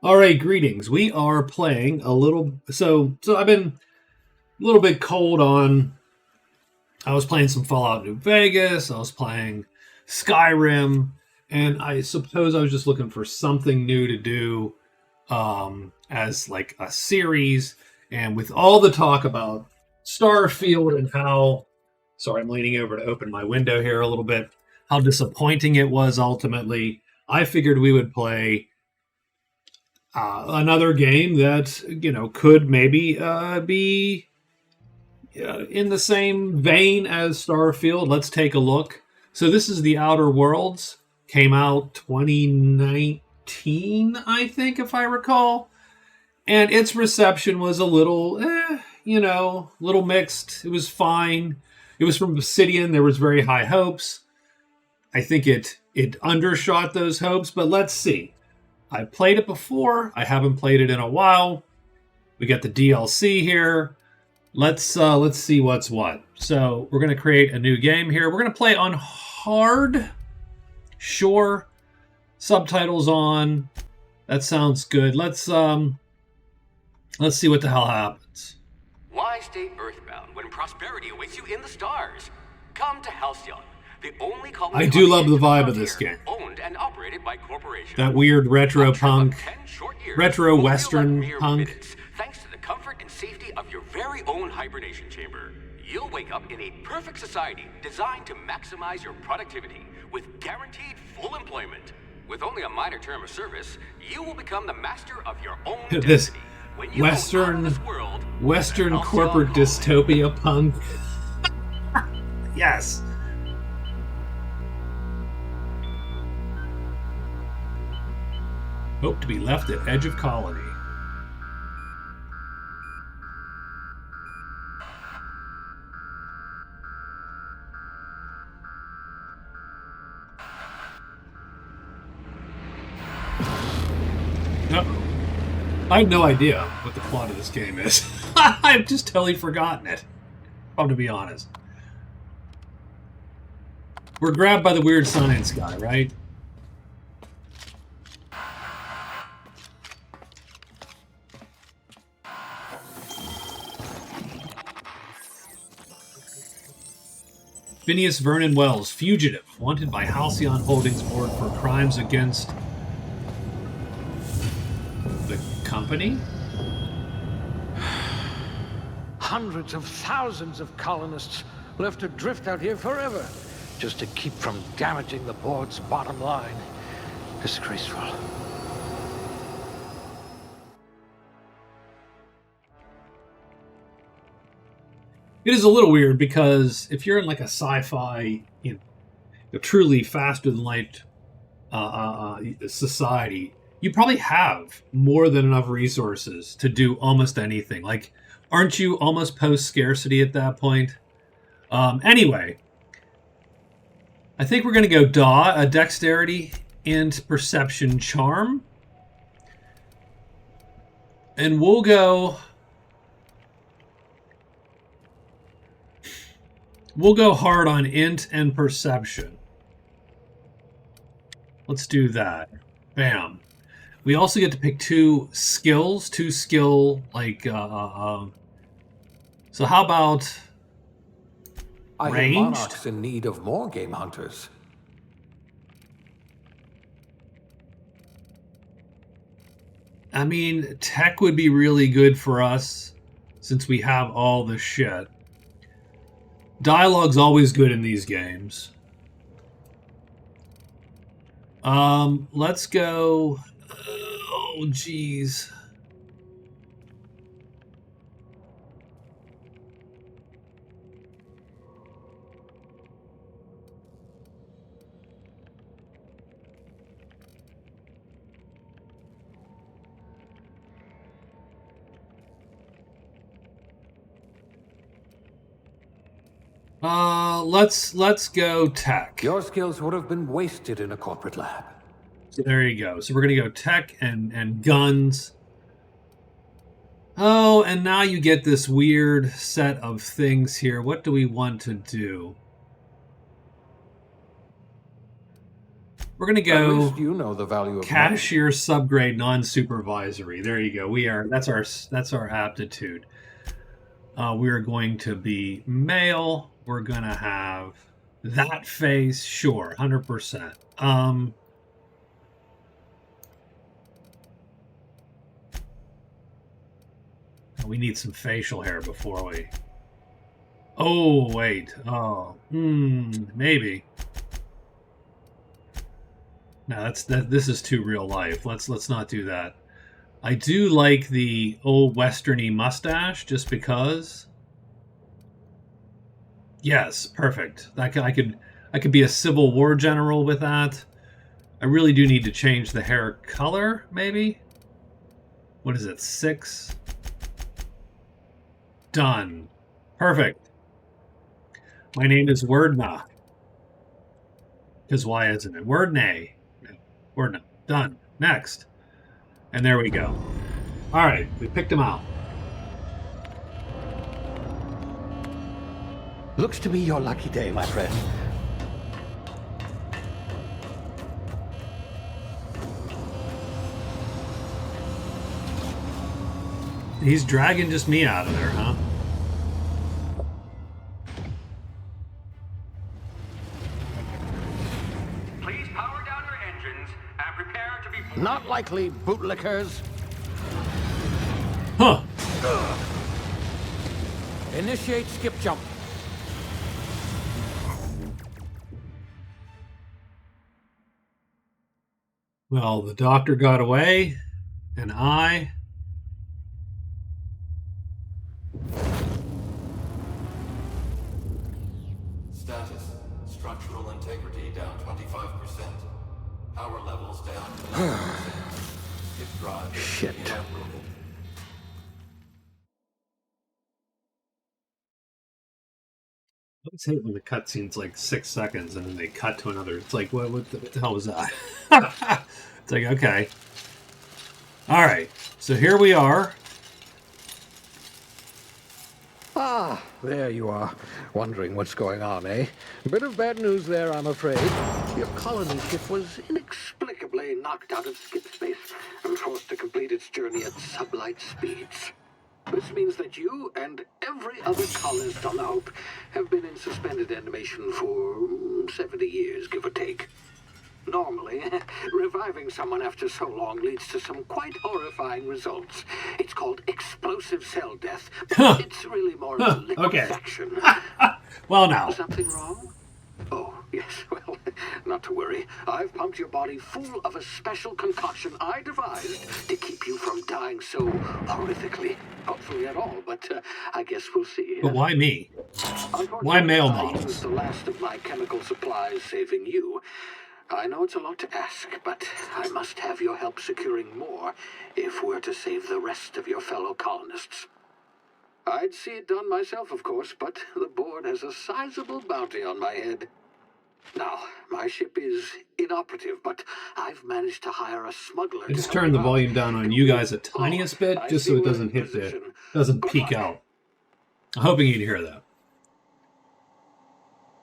All right, greetings. We are playing a little. So I've been a little bit cold on. I was playing some Fallout New Vegas. I was playing Skyrim, and I suppose I was just looking for something new to do, as like a series. And with all the talk about Starfield and how, sorry, I'm leaning over to open my window here a little bit. How disappointing it was ultimately. I figured we would play another game that could maybe be in the same vein as Starfield. Let's take a look. So this is The Outer Worlds. Came out 2019, I think, if I recall, and its reception was a little, little mixed. It was fine. It was from Obsidian. There was very high hopes. I think it undershot those hopes, but let's see. I played it before. I haven't played it in a while. We got the DLC here. Let's see what's what. So we're gonna create a new game here. We're gonna play on hard. Sure. Subtitles on. That sounds good. Let's see what the hell happens. Why stay earthbound when prosperity awaits you in the stars? Come to Halcyon. The only I do love the vibe of this game. Owned and operated by corporations. That weird retro punk, retro western punk. Minutes, thanks to the comfort and safety of your very own hibernation chamber. You'll wake up in a perfect society designed to maximize your productivity with guaranteed full employment. With only a minor term of service, you will become the master of your own this destiny. When you Western corporate dystopia punk. Yes. Hope to be left at edge of colony. No, I have no idea what the plot of this game is. I've just totally forgotten it. To be honest. We're grabbed by the weird science guy, right? Phineas Vernon Wells, fugitive, wanted by Halcyon Holdings Board for crimes against the company? Hundreds of thousands of colonists left adrift out here forever, just to keep from damaging the board's bottom line. Disgraceful. It is a little weird because if you're in like a sci-fi, truly faster than light society, you probably have more than enough resources to do almost anything. Like, aren't you almost post scarcity at that point? Anyway, I think we're going to go dexterity and perception charm, and we'll go. We'll go hard on int and perception. Let's do that. Bam. We also get to pick two skill, like, so how about I ranged? hear Monarch's in need of more game hunters. I mean, tech would be really good for us since we have all the shit. Dialogue's always good in these games. Let's go. Oh, geez. Let's go tech. Your skills would have been wasted in a corporate lab. So there you go. So we're gonna go tech and guns. Oh, and now you get this weird set of things here. What do we want to do? We're gonna At go least you know the value of cashier subgrade non-supervisory. There you go. That's our aptitude. We are going to be male. We're gonna have that face. Sure, 100%. We need some facial hair before we. Oh wait. Oh, maybe. No, this is too real life. Let's not do that. I do like the old westerny mustache just because. Yes, perfect. I could be a Civil War general with that. I really do need to change the hair color, maybe. What is it? 6. Done. Perfect. My name is Wordna. Because why isn't it? Wordnay. No, Wordna. Done. Next. And there we go. All right, we picked him out. Looks to be your lucky day, my friend. He's dragging just me out of there, huh? Please power down your engines and prepare to be... Not likely, bootlickers. Huh. Initiate skip jump. Well, the doctor got away, and I... Status. Structural integrity down 25%. Power levels down 11%. If drive is Shit. inoperable. I always hate when the cutscene's like 6 seconds and then they cut to another. It's like, what the hell was that? It's like, okay. All right, so here we are. Ah, there you are. Wondering what's going on, eh? A bit of bad news there, I'm afraid. Your colony ship was inexplicably knocked out of skip space and forced to complete its journey at sublight speeds. This means that you and every other colonist on the Hope have been in suspended animation for 70 years, give or take. Normally, reviving someone after so long leads to some quite horrifying results. It's called explosive cell death, but it's really more of a liquefaction. Well, now. Something wrong? Oh, yes, well, not to worry. I've pumped your body full of a special concoction I devised to keep you from dying so horrifically. Hopefully at all, but I guess we'll see. But why me? Why male I models? used the last of my chemical supplies saving you. I know it's a lot to ask, but I must have your help securing more if we're to save the rest of your fellow colonists. I'd see it done myself, of course, but the board has a sizable bounty on my head. Now, my ship is inoperative, but I've managed to hire a smuggler. I just turned the volume down on you guys the tiniest bit, just so it doesn't doesn't peak out. I'm hoping you can hear that.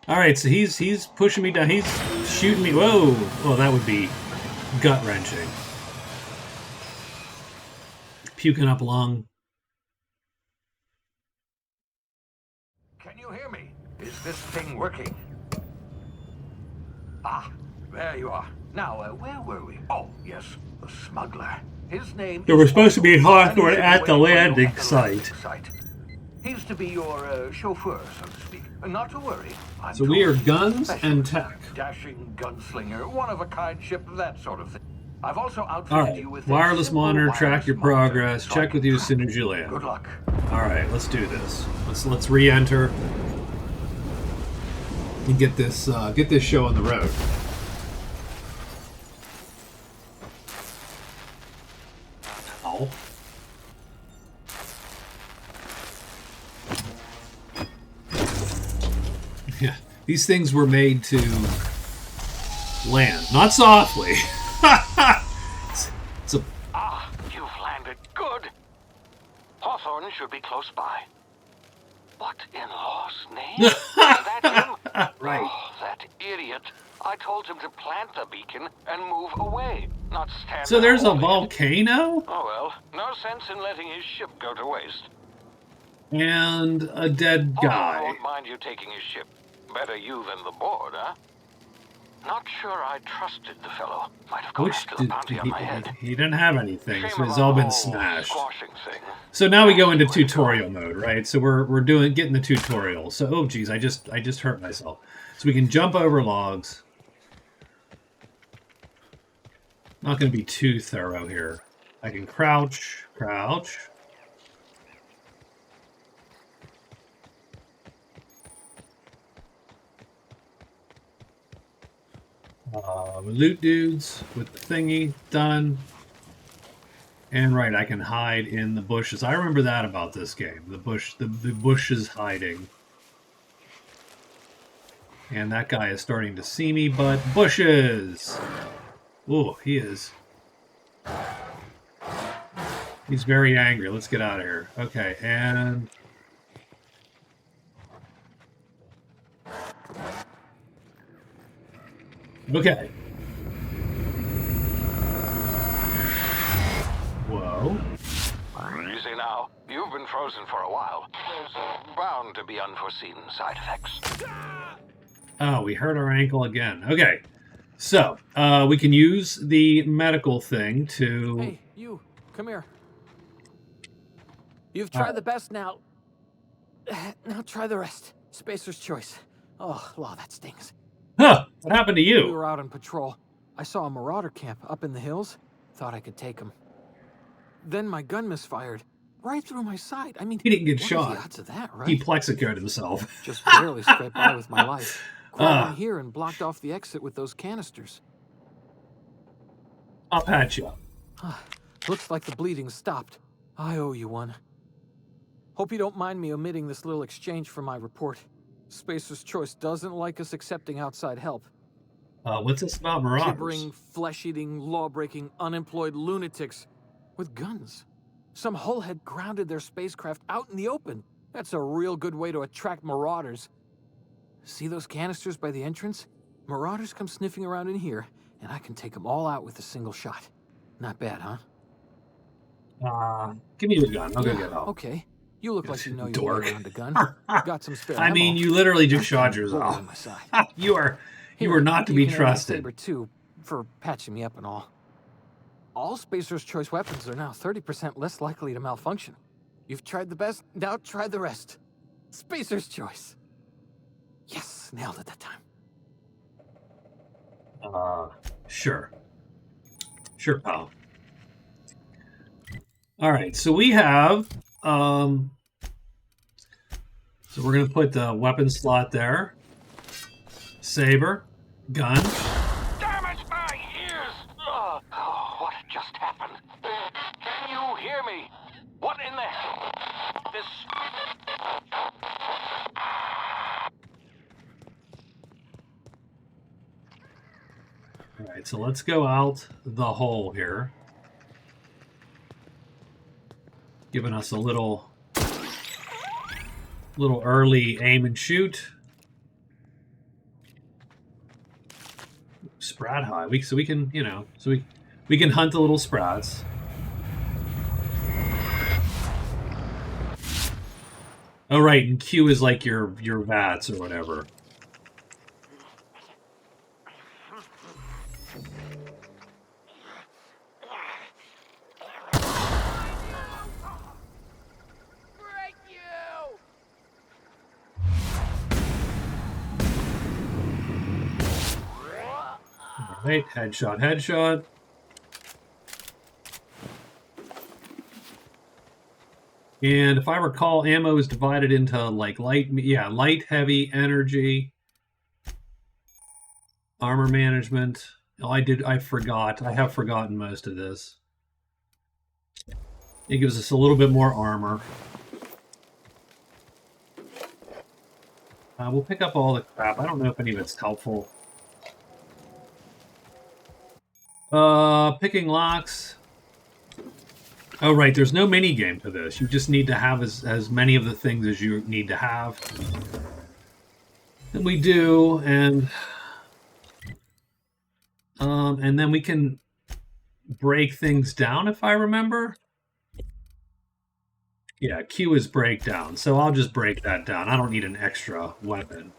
All right, so he's pushing me down. He's shooting me. Whoa! Oh, that would be gut wrenching. Puking up lung. Can you hear me? Is this thing working? Ah, there you are. Now, where were we? Oh, yes, the smuggler. His name. They were supposed to be in Hawthorne at the landing site. He's to be your chauffeur, so to speak. Not to worry. So we are guns and tech. Dashing gunslinger, one-of-a-kind ship, that sort of thing. I've also outfitted All right, you with wireless a simple monitor, track your wireless monitor, progress, so I check can with you as track soon as you land. Good luck. All right, let's do this. Let's re-enter and get this show on the road. Oh. Yeah, these things were made to land, not softly. it's a Ah, you've landed good. Hawthorne should be close by. What in law's name? That him? right. Oh, that idiot. I told him to plant the beacon and move away, not stand So there's a holding it. volcano Oh well, no sense in letting his ship go to waste. and a dead Paul guy. won't mind you taking his ship. Better you than the board, huh? Not sure I trusted the fellow. Might have gone Which after the bounty on my head. he didn't have anything, Shame so it's about all the been whole smashed. squashing thing. So now we go into That's the way to go. tutorial mode, right? So we're getting the tutorial. So oh geez, I just hurt myself. So we can jump over logs. Not going to be too thorough here. I can crouch. Loot dudes with the thingy done. And right, I can hide in the bushes. I remember that about this game. The bush is hiding. And that guy is starting to see me, but bushes! Ooh, he is. He's very angry. Let's get out of here. Okay, and... Okay. Whoa. Easy now. You've been frozen for a while. There's bound to be unforeseen side effects. Oh, we hurt our ankle again. Okay. So, we can use the medical thing to... Hey, you, come here. You've tried the best now. Now try the rest. Spacer's choice. Oh, law, that stings. Huh! What happened to We you? were out on patrol. I saw a marauder camp up in the hills. Thought I could take him. Then my gun misfired. Right through my side. I mean, He didn't get what are shot. the odds of that, right? He plexicoed himself. Just barely scraped by with my life. Crawled in here and blocked off the exit with those canisters. I'll patch you up. Looks like the bleeding stopped. I owe you one. Hope you don't mind me omitting this little exchange from my report. Spacer's Choice doesn't like us accepting outside help. What's this about marauders? Gibbering, flesh-eating, law-breaking, unemployed lunatics with guns. Some hullhead grounded their spacecraft out in the open. That's a real good way to attract marauders. See those canisters by the entrance? Marauders come sniffing around in here, and I can take them all out with a single shot. Not bad, huh? Give me your gun. I'll go get help. Okay. You look like you know your Dork. way around a gun. Got some spare I mean, ammo. you literally just shot Bullet yourself. on my side. You are Here, not to you be can have my trusted. saber too, for patching me up and all. All Spacer's Choice weapons are now 30% less likely to malfunction. You've tried the best, now try the rest. Spacer's Choice. Yes, nailed it that time. Sure. Sure, pal. All right, so we have... so we're going to put the weapon slot there. Saber. Gun. Damn it, my ears! Oh, what just happened? Can you hear me? What in the... This... All right, so let's go out the hole here. Giving us a little early aim and shoot. Sprat high. So we can, we can hunt the little sprats. Oh right, and Q is like your VATS or whatever. Right, headshot. And if I recall, ammo is divided into like light, heavy, energy, armor management. Oh, I forgot. I have forgotten most of this. It gives us a little bit more armor. We'll pick up all the crap. I don't know if any of it's helpful. Picking locks. Oh, right. There's no mini game for this. You just need to have as many of the things as you need to have. And we do, and And then we can break things down if I remember. Yeah, Q is breakdown, so I'll just break that down. I don't need an extra weapon.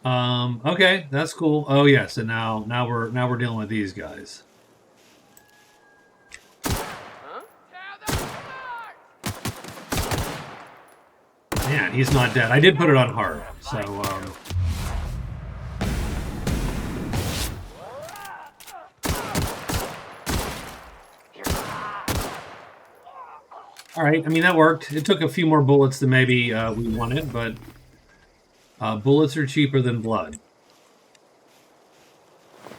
Okay, that's cool. Oh yes, and now we're dealing with these guys. Man, he's not dead. I did put it on hard, so all right. I mean, that worked. It took a few more bullets than maybe we wanted, but bullets are cheaper than blood.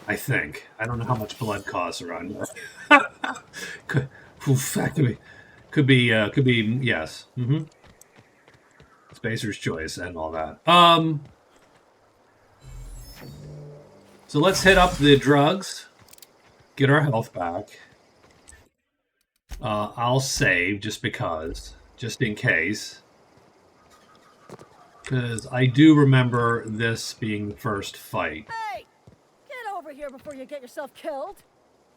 I think. I don't know how much blood costs around here. That could be yes. Mm-hmm. Spacer's choice and all that. So let's hit up the drugs, get our health back. I'll save just in case. Because I do remember this being the first fight. Hey! Get over here before you get yourself killed!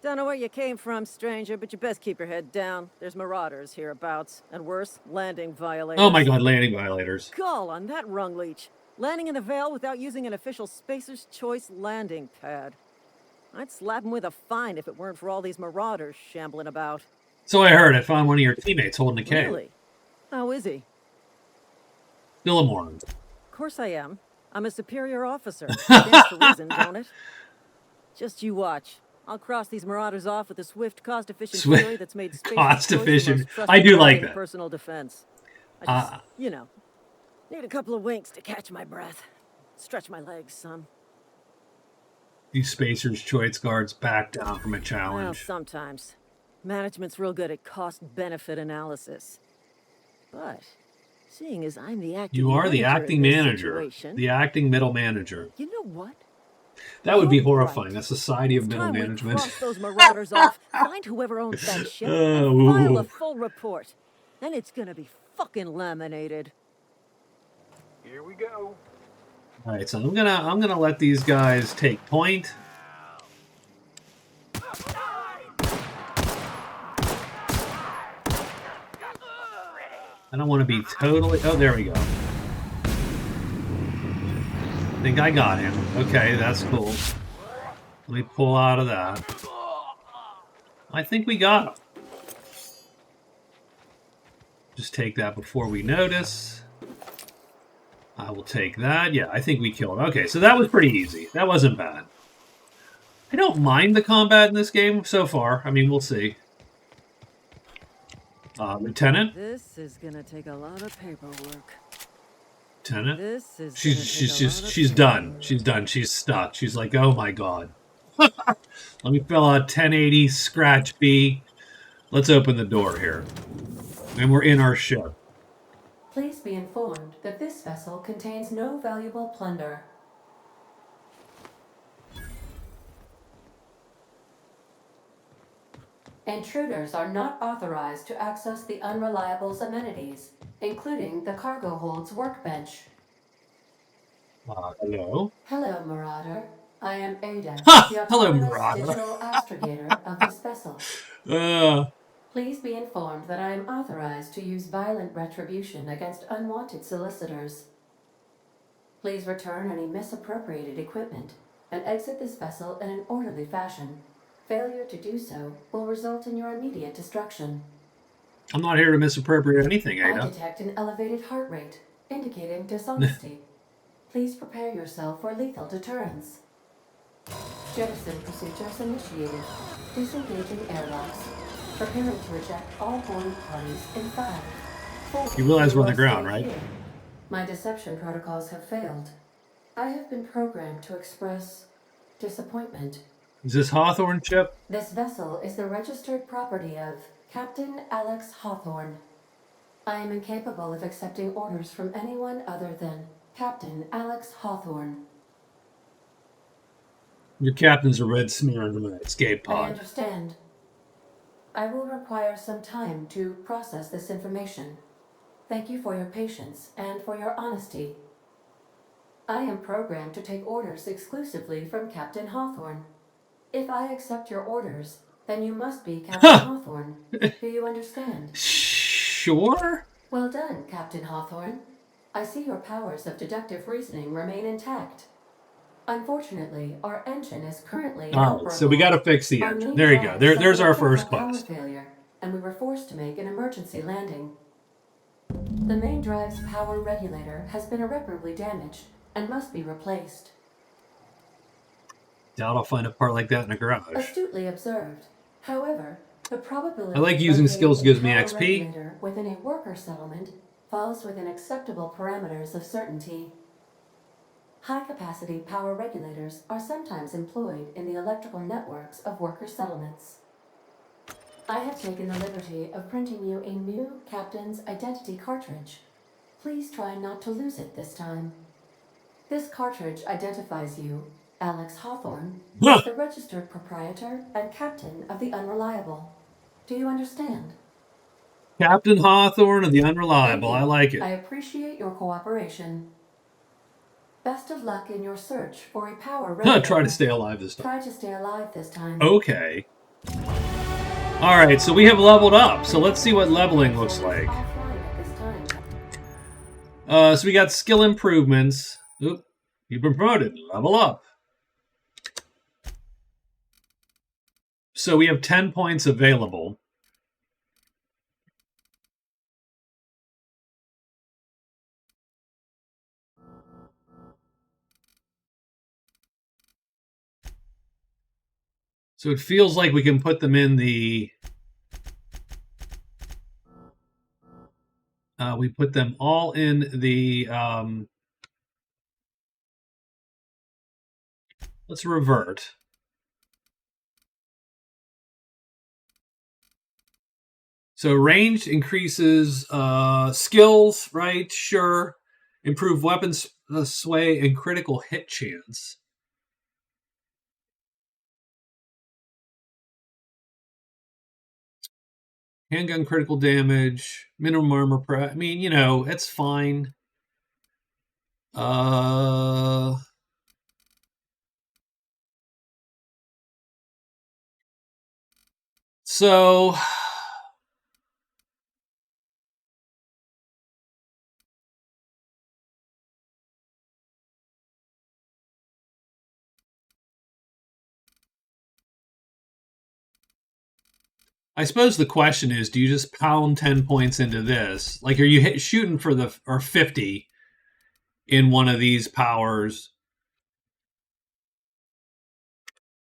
Don't know where you came from, stranger, but you best keep your head down. There's marauders hereabouts, and worse, landing violators. Oh my god, landing violators. Call on that rung leech. Landing in the Vale without using an official Spacer's Choice landing pad. I'd slap him with a fine if it weren't for all these marauders shambling about. So I heard. I found one of your teammates holding a cave. Really? How is he? Still a moron. Of course I am. I'm a superior officer. Stands to reason, don't it? Just you watch. I'll cross these marauders off with a swift, cost-efficient fury that's made space cost-efficient. I do like that. Personal defense. I just, need a couple of winks to catch my breath. Stretch my legs, son. These Spacer's Choice guards back down from a challenge. Well, sometimes. Management's real good at cost-benefit analysis. But seeing as I'm the acting You are the acting manager. The acting middle manager. You know what? That would be horrifying. A society of middle management. Cross those marauders off, find whoever owns that ship, and file a full report. Then it's gonna be fucking laminated. Here we go. All right, so I'm gonna let these guys take point. I don't want to be totally... Oh, there we go. I think I got him. Okay, that's cool. Let me pull out of that. I think we got him. Just take that before we notice. I will take that. Yeah, I think we killed him. Okay, so that was pretty easy. That wasn't bad. I don't mind the combat in this game so far. I mean, we'll see. Lieutenant? This is gonna take a lot of paperwork. Lieutenant? This is she's done. She's done. She's stuck. She's like, oh my god. Let me fill out 1080 scratch B. Let's open the door here. And we're in our ship. Please be informed that this vessel contains no valuable plunder. Intruders are not authorized to access the Unreliable's amenities, including the cargo hold's workbench. Hello? Hello, Marauder. I am Ada, Ha! the Hello, autonomous Marauder. digital astrogator of this vessel. Please be informed that I am authorized to use violent retribution against unwanted solicitors. Please return any misappropriated equipment and exit this vessel in an orderly fashion. Failure to do so will result in your immediate destruction. I'm not here to misappropriate anything, Ada. I detect an elevated heart rate, indicating dishonesty. Please prepare yourself for lethal deterrence. Jettison procedures initiated. Disengaging airlocks. Preparing to reject all boarding parties in 5, 4... You realize we're on the ground, right? Here. My deception protocols have failed. I have been programmed to express disappointment. Is this Hawthorne ship? This vessel is the registered property of Captain Alex Hawthorne. I am incapable of accepting orders from anyone other than Captain Alex Hawthorne. Your captain's a red smear under my escape I pod. understand. I will require some time to process this information. Thank you for your patience and for your honesty. I am programmed to take orders exclusively from Captain Hawthorne. If I accept your orders, then you must be Captain Hawthorne. Do you understand? Sure. Well done, Captain Hawthorne. I see your powers of deductive reasoning remain intact. Unfortunately, our engine is currently All right, so we got to fix the Our engine. main There you go. drive There's suffered a our critical first power quest. failure, and we were forced to make an emergency landing. The main drive's power regulator has been irreparably damaged and must be replaced. Doubt I'll find a part like that in a garage. Astutely observed. However, the probability I like of using locating skills a gives me power XP. regulator within a worker settlement falls within acceptable parameters of certainty. High-capacity power regulators are sometimes employed in the electrical networks of worker settlements. I have taken the liberty of printing you a new Captain's Identity cartridge. Please try not to lose it this time. This cartridge identifies you, Alex Hawthorne, as the registered proprietor and captain of the Unreliable. Do you understand? Captain Hawthorne of the Unreliable. Thank I you. like it. I appreciate your cooperation. Best of luck in your search for a power regulator. Try to stay alive this time. Try to stay alive this time. Okay. All right, so we have leveled up. So let's see what leveling looks like. So we got skill improvements. Oop, you've been promoted. Level up. So we have 10 points available. So it feels like we can put them in the... we put them all in the... let's revert. So range increases skills, right? Sure. Improve weapon sway and critical hit chance. Handgun critical damage, minimum armor prep. I mean, you know, it's fine. So I suppose the question is, do you just pound 10 points into this? Like, are you shooting for the, or 50 in one of these powers?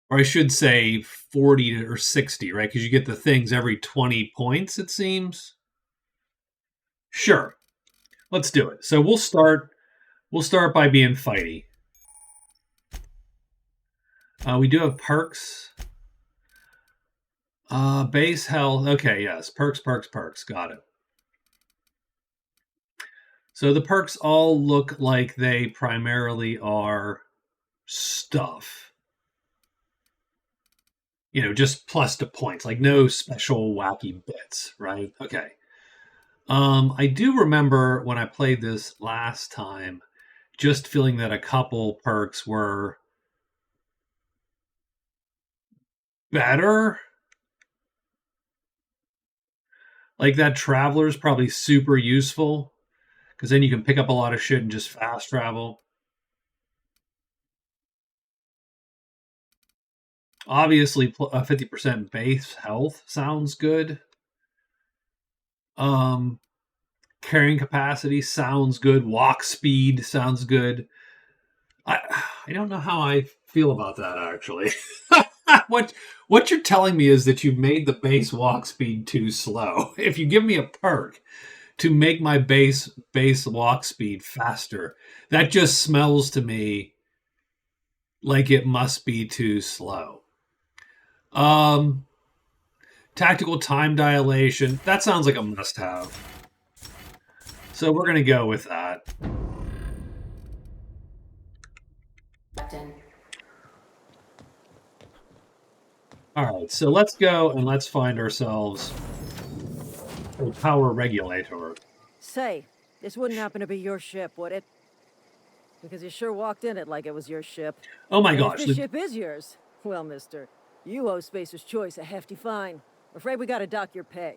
Or I should say 40 or 60, right? Because you get the things every 20 points, it seems. Sure. Let's do it. So we'll start by being fighty. We do have perks. Base health. Okay, yes. Perks. Got it. So the perks all look like they primarily are stuff. You know, just plus to points, like no special wacky bits, right? Okay. I do remember when I played this last time, just feeling that a couple perks were better. Like that Traveler's probably super useful, because then you can pick up a lot of shit and just fast travel. Obviously, 50% base health sounds good. Carrying capacity sounds good. Walk speed sounds good. I don't know how I feel about that, actually. What you're telling me is that you've made the base walk speed too slow. If you give me a perk to make my base walk speed faster, that just smells to me like it must be too slow. Tactical time dilation, that sounds like a must-have. So we're going to go with that. All right, so let's go and let's find ourselves a power regulator. Say, this wouldn't happen to be your ship, would it? because you sure walked in it like it was your ship. Oh my And if gosh. this ship is yours, well, mister, you owe Spacer's Choice a hefty fine. Afraid we gotta dock your pay.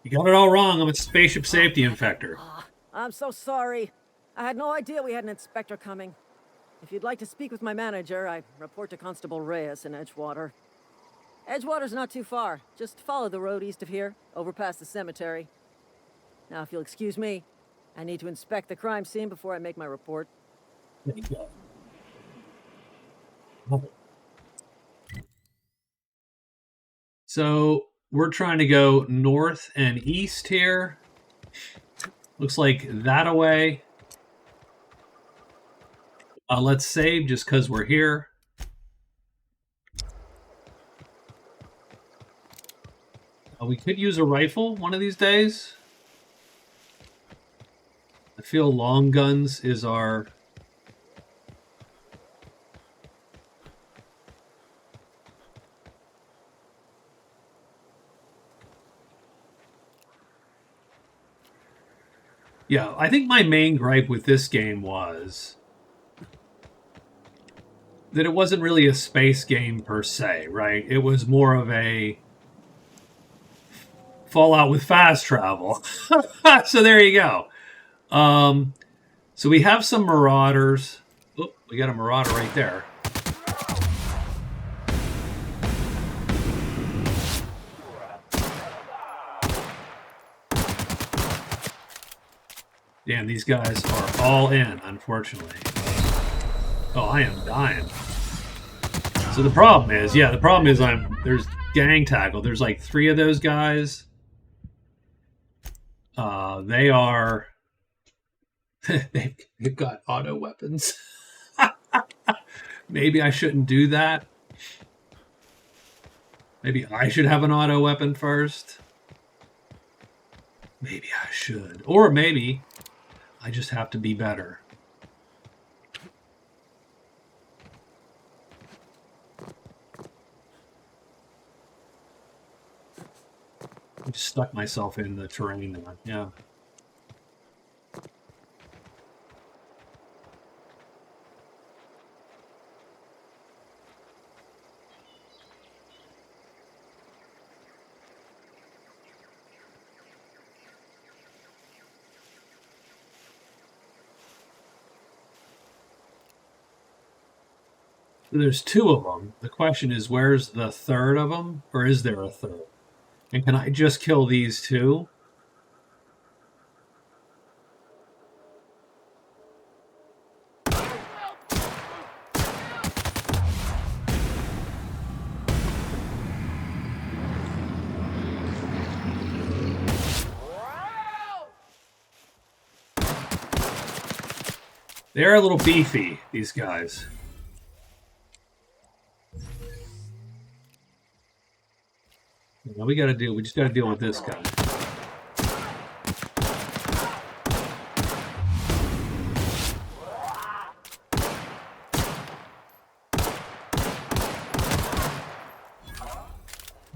You got it all wrong. I'm a spaceship safety infector. I'm so sorry. I had no idea we had an inspector coming. If you'd like to speak with my manager, I report to Constable Reyes in Edgewater. Edgewater's not too far. Just follow the road east of here, over past the cemetery. Now, if you'll excuse me, I need to inspect the crime scene before I make my report. There you go. Love it. So we're trying to go north and east here. Looks like that away. Let's save just because we're here. We could use a rifle one of these days. I feel long guns is our... Yeah, I think my main gripe with this game was that it wasn't really a space game per se, right? It was more of a Fallout with fast travel. So there you go. So we have some marauders. Oh, we got a marauder right there. Damn, these guys are all in, unfortunately. Oh, I am dying. So the problem is, there's gang tackle. There's like 3 of those guys. They are... they've got auto weapons. Maybe I shouldn't do that. Maybe I should have an auto weapon first. Maybe I should. Or maybe I just have to be better. I just stuck myself in the terrain there. Yeah. There's 2 of them. The question is, where's the third of them? Or is there a third? And can I just kill these 2? They're a little beefy, these guys. Now we just gotta deal with this guy.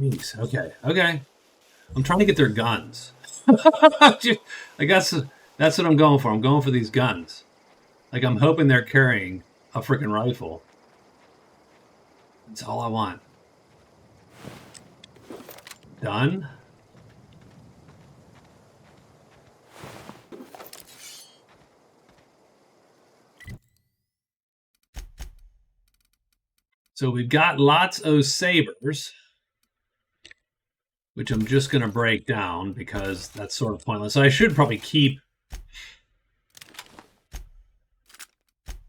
Jeez, okay. I'm trying to get their guns. I guess that's what I'm going for. I'm going for these guns. Like, I'm hoping they're carrying a freaking rifle. That's all I want. Done. So we've got lots of sabers, which I'm just going to break down because that's sort of pointless. I should probably keep.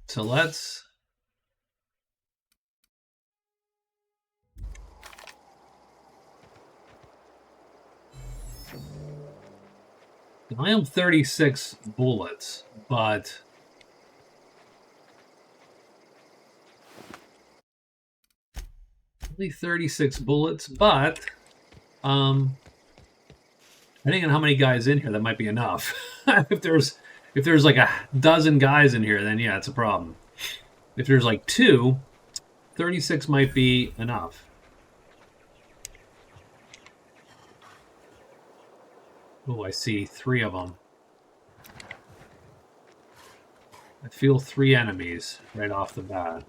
So let's. I am 36 bullets, but only 36 bullets, but depending on how many guys in here, that might be enough. if there's like a dozen guys in here, then yeah, it's a problem. If there's like 2, 36 might be enough. Oh, I see 3 of them. I feel 3 enemies right off the bat.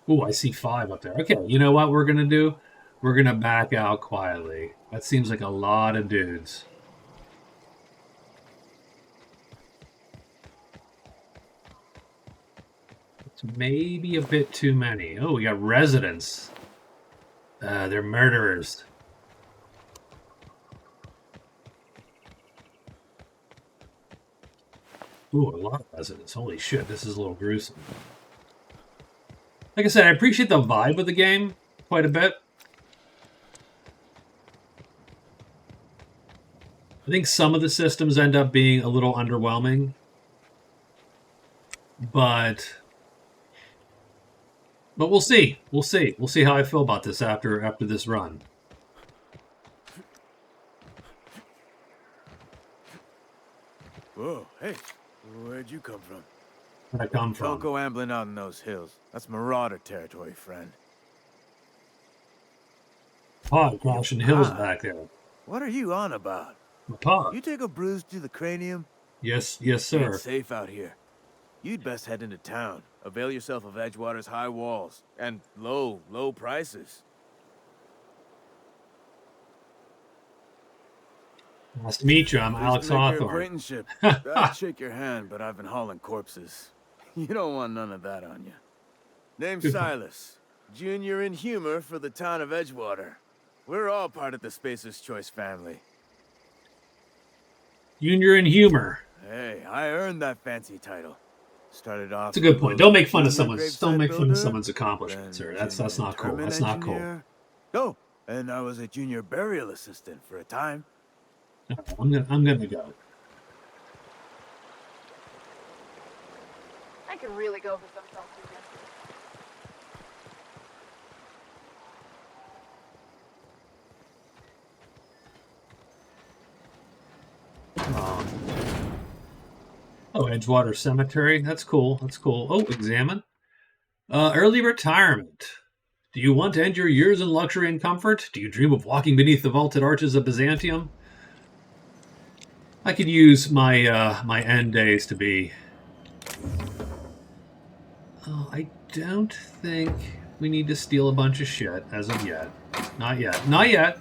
Ooh, I see 5 up there. Okay, you know what we're going to do? We're going to back out quietly. That seems like a lot of dudes. It's maybe a bit too many. Oh, we got residents. They're murderers. Ooh, a lot of residents. Holy shit, this is a little gruesome. Like I said, I appreciate the vibe of the game quite a bit. I think some of the systems end up being a little underwhelming. But we'll see. We'll see. We'll see how I feel about this after this run. Whoa, hey, where'd you come from? Where'd I come from? Don't go ambling out in those hills. That's marauder territory, friend. Pod crashing hills back there. What are you on about? My pod. You take a bruise to the cranium? Yes, sir. It's safe out here. You'd best head into town. Avail yourself of Edgewater's high walls and low prices. Nice to meet you. I'm Alex Hawthorne. Acquaintanceship. I'd shake your hand, but I've been hauling corpses. You don't want none of that on you. Name's Silas. Junior in humor for the town of Edgewater. We're all part of the Spacer's Choice family. Junior in humor. Hey, I earned that fancy title. Started off. That's a good point. Don't make fun of someone's accomplishments, sir. That's not cool. That's not cool. Oh, and I was a junior burial assistant for a time. I'm gonna go. I could really go for some self-defense. Oh, Edgewater Cemetery. That's cool. That's cool. Oh, examine. Early retirement. Do you want to end your years in luxury and comfort? Do you dream of walking beneath the vaulted arches of Byzantium? I could use my my end days to be. Oh, I don't think we need to steal a bunch of shit as of yet. Not yet. Not yet.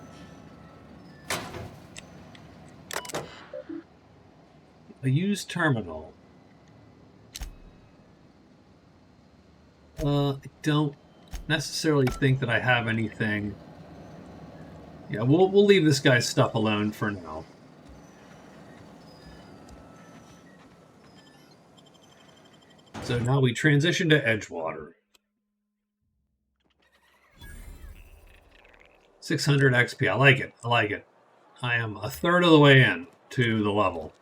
A used terminal. I don't necessarily think that I have anything. Yeah, we'll leave this guy's stuff alone for now. So now we transition to Edgewater. 600 XP. I like it. I like it. I am a third of the way in to the level.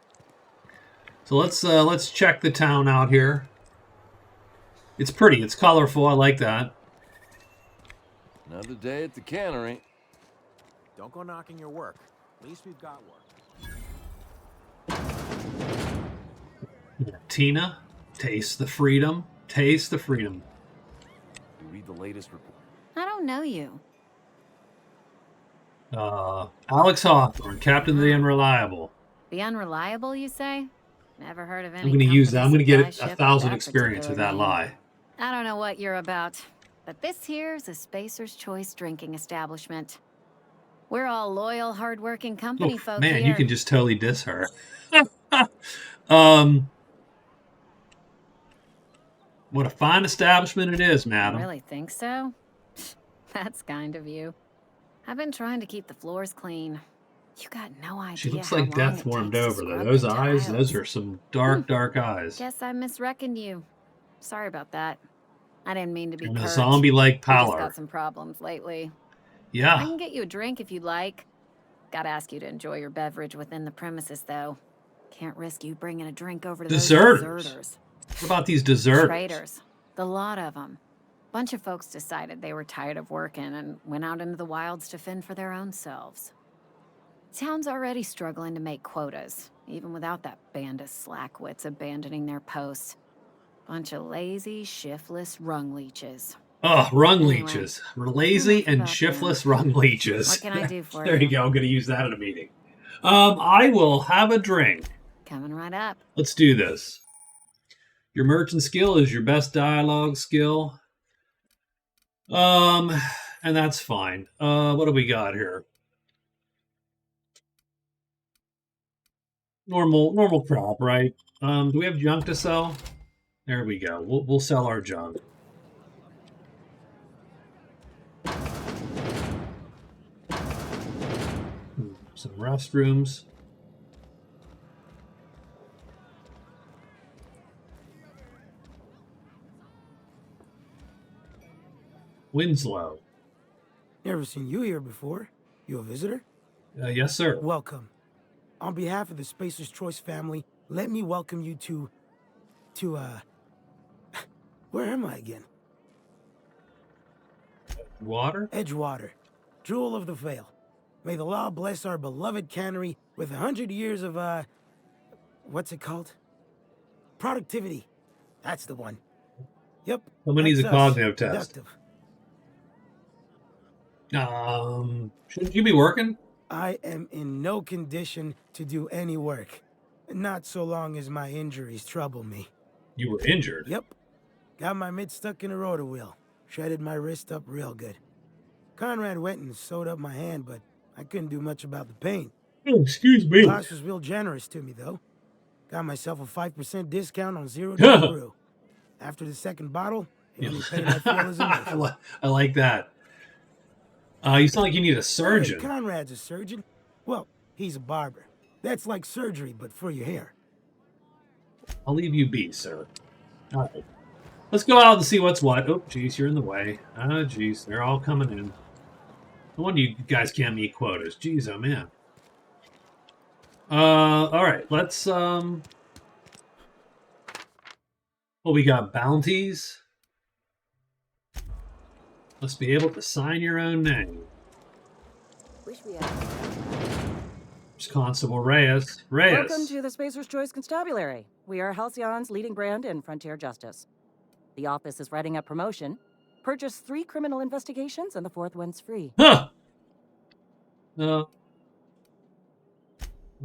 So let's check the town out here. It's pretty. It's colorful. I like that. Another day at the cannery. Don't go knocking your work. At least we've got work. Tina, taste the freedom. Taste the freedom. You read the latest report. I don't know you. Alex Hawthorne, Captain of the Unreliable. The Unreliable, you say? Never heard of any. I'm going to use that. I'm going to get supply ship 1,000 that experience with that particular lie. name. I don't know what you're about, but this here's a Spacer's Choice drinking establishment. We're all loyal, hardworking company folk man, here. you can just totally diss her. What a fine establishment it is, madam. You really think so? That's kind of you. I've been trying to keep the floors clean. You got no idea. She looks how like long death it warmed takes to over though. scrub Those the eyes, tiles. those are some dark, dark eyes. Guess I misreckoned you. Sorry about that. I didn't mean to be And a curt. zombie-like I just pallor. got some problems lately. I Yeah. can get you a drink if you'd like. Gotta ask you to enjoy your beverage within the premises, though. Can't risk you bringing a drink over to Deserters. those deserters. What about these deserters? Traitors. The lot of them. Bunch of folks decided they were tired of working and went out into the wilds to fend for their own selves. Town's already struggling to make quotas, even without that band of slackwits abandoning their posts. Bunch of lazy, shiftless rung leeches. Oh, rung Anyway, leeches. Lazy and about shiftless rung leeches. What can I do for There you? you go. I'm going to use that at a meeting. I will have a drink. Coming right up. Let's do this. Your merchant skill is your best dialogue skill. And that's fine. What do we got here? Normal crop, right? Do we have junk to sell? There we go. We'll sell our junk. Some restrooms. Winslow. Never seen you here before. You a visitor? Yes, sir. Welcome. On behalf of the Spacer's Choice family, let me welcome you to, where am I again? Water? Edgewater, jewel of the Vale. May the law bless our beloved cannery with 100 years of, what's it called? Productivity. That's the one. Yep. Someone needs a cognitive test. Productive. Shouldn't you be working? I am in no condition to do any work. Not so long as my injuries trouble me. You were injured? Yep. Got my mid stuck in a rotor wheel. Shredded my wrist up real good. Conrad went and sewed up my hand, but I couldn't do much about the pain. Oh, excuse me. Boss was real generous to me, though. Got myself a 5% discount on $0 brew. After the second bottle, the only pain I feel is emotional. I like that. You sound like you need a surgeon. Hey, Conrad's a surgeon. Well, he's a barber. That's like surgery, but for your hair. I'll leave you be, sir. All right. Let's go out and see what's what. Oh, jeez, you're in the way. Oh, jeez, they're all coming in. No wonder you guys can't meet quotas. Jeez, oh, man. All right, let's, well, we got bounties. Must be able to sign your own name. Wish we had. There's Constable Reyes. Welcome to the Spacer's Choice Constabulary. We are Halcyon's leading brand in frontier justice. The office is writing up promotion. Purchase 3 criminal investigations and the 4th one's free. Huh!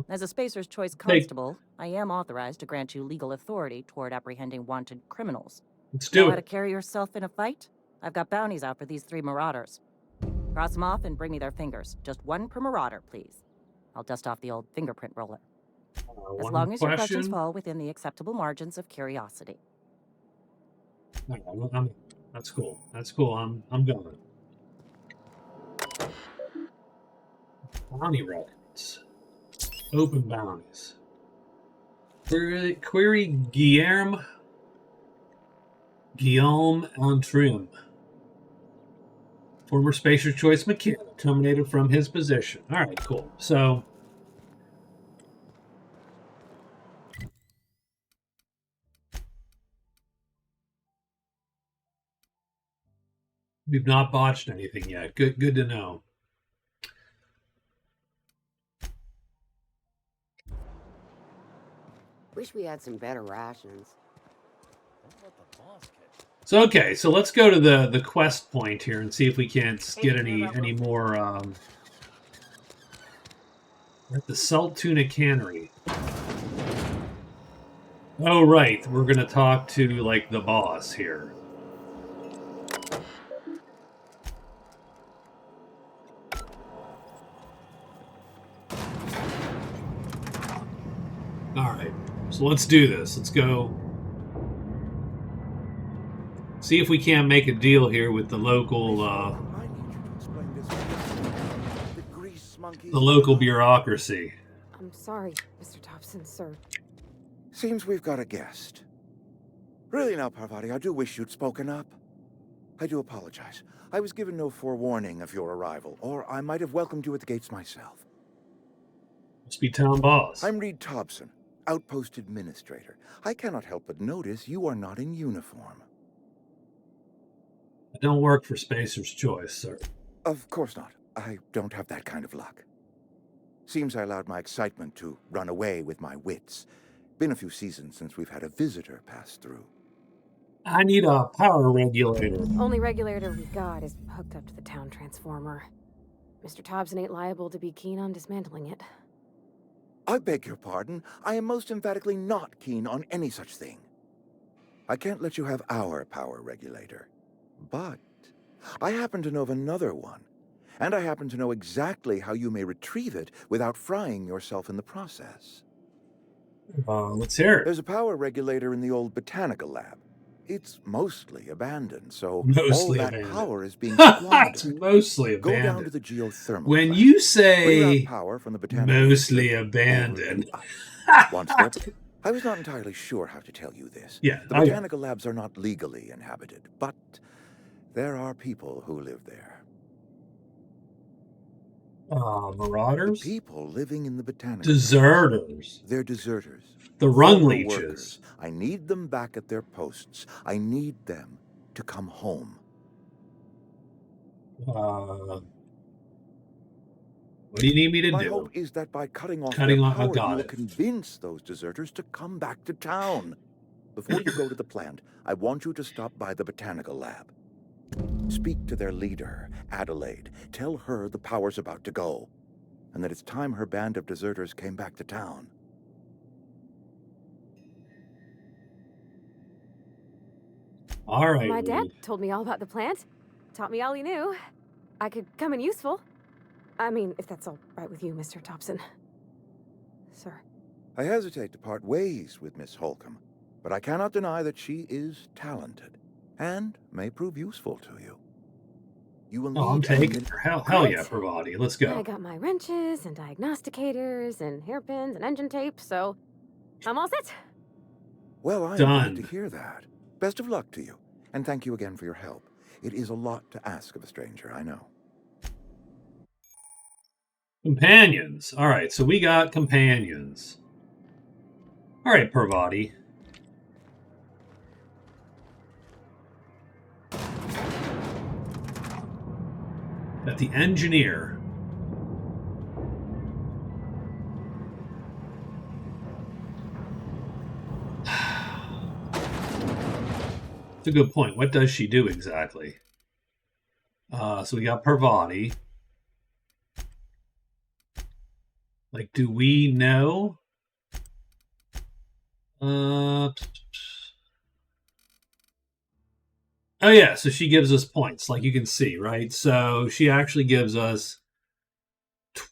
As a Spacer's Choice constable, I am authorized to grant you legal authority toward apprehending wanted criminals. Let's do Know it. how to carry yourself in a fight? I've got bounties out for these 3 marauders. Cross them off and bring me their fingers. Just 1 per marauder, please. I'll dust off the old fingerprint roller. As long as your questions fall within the acceptable margins of curiosity. That's cool. That's cool. I'm going. Bounty records. Open bounties. Query Guillermo Antrim. Former Spacer's Choice mechanic, terminated from his position. All right, cool. So, we've not botched anything yet. Good to know. Wish we had some better rations. So okay, so let's go to the quest point here and see if we can't get any more at the Salt Tuna Cannery. Oh right, we're gonna talk to like the boss here. Alright, so let's do this. Let's go see if we can't make a deal here with the local bureaucracy. I'm sorry, Mr. Thompson, sir. Seems we've got a guest. Really now, Parvati, I do wish you'd spoken up. I do apologize. I was given no forewarning of your arrival, or I might have welcomed you at the gates myself. Must be town boss. I'm Reed Thompson, Outpost Administrator. I cannot help but notice you are not in uniform. I don't work for Spacer's Choice, sir. Of course not. I don't have that kind of luck. Seems I allowed my excitement to run away with my wits. Been a few seasons since we've had a visitor pass through. I need a power regulator. Only regulator we've got is hooked up to the town transformer. Mr. Thompson ain't liable to be keen on dismantling it. I beg your pardon. I am most emphatically not keen on any such thing. I can't let you have our power regulator. But I happen to know of another one. And I happen to know exactly how you may retrieve it without frying yourself in the process. Let's hear it. There's a power regulator in the old botanical lab. It's mostly abandoned, so all that power is being squandered. It's mostly abandoned. Go down to the geothermal when plant. you say Reroute power from the botanical mostly district abandoned, over to us. One step. I was not entirely sure how to tell you this. Yeah, The botanical labs are not legally inhabited, but there are people who live there. Marauders? The people living in the botanical deserters. Labs. They're deserters. The rung Former leeches. Workers. I need them back at their posts. I need them to come home. What do you need me to do? My hope is that by cutting off their power, you will convince those deserters to come back to town. Before you go to the plant, I want you to stop by the botanical lab. Speak to their leader, Adelaide. Tell her the power's about to go, and that it's time her band of deserters came back to town. All right. My dad told me all about the plant. Taught me all he knew. I could come in useful. I mean, if that's all right with you, Mr. Thompson. Sir. I hesitate to part ways with Miss Holcomb, but I cannot deny that she is talented and may prove useful to you. You will need I'm taking her. Hell yeah, Pravati. Let's go. I got my wrenches and diagnosticators and hairpins and engine tape, so I'm all set. Well, I'm glad to hear that. Best of luck to you, and thank you again for your help. It is a lot to ask of a stranger, I know. Companions. All right, so we got companions. All right, Pravati. Got the engineer. That's a good point. What does she do exactly? So we got Parvati. Like, do we know? Oh yeah, so she gives us points, like you can see, right? So she actually gives us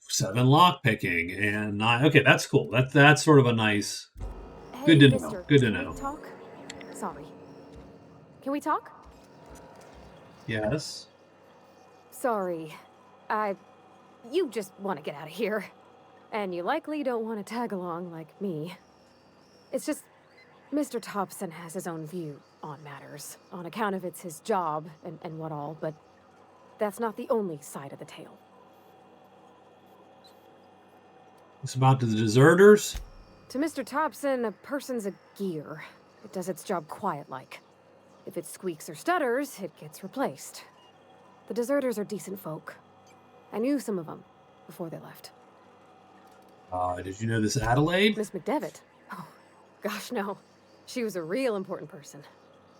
7 lock picking and 9. Okay, that's cool. That's sort of a nice. Good to know. Good to know. Talk? Sorry. Can we talk? Yes. Sorry. You just want to get out of here. And you likely don't want to tag along like me. It's just, Mr. Thompson has his own view on matters, on account of it's his job and what all, but that's not the only side of the tale. It's about the deserters? To Mr. Thompson, a person's a gear. It does its job quiet-like. If it squeaks or stutters, it gets replaced. The deserters are decent folk. I knew some of them before they left. Did you know this Adelaide? Miss McDevitt? Oh, gosh, no. She was a real important person.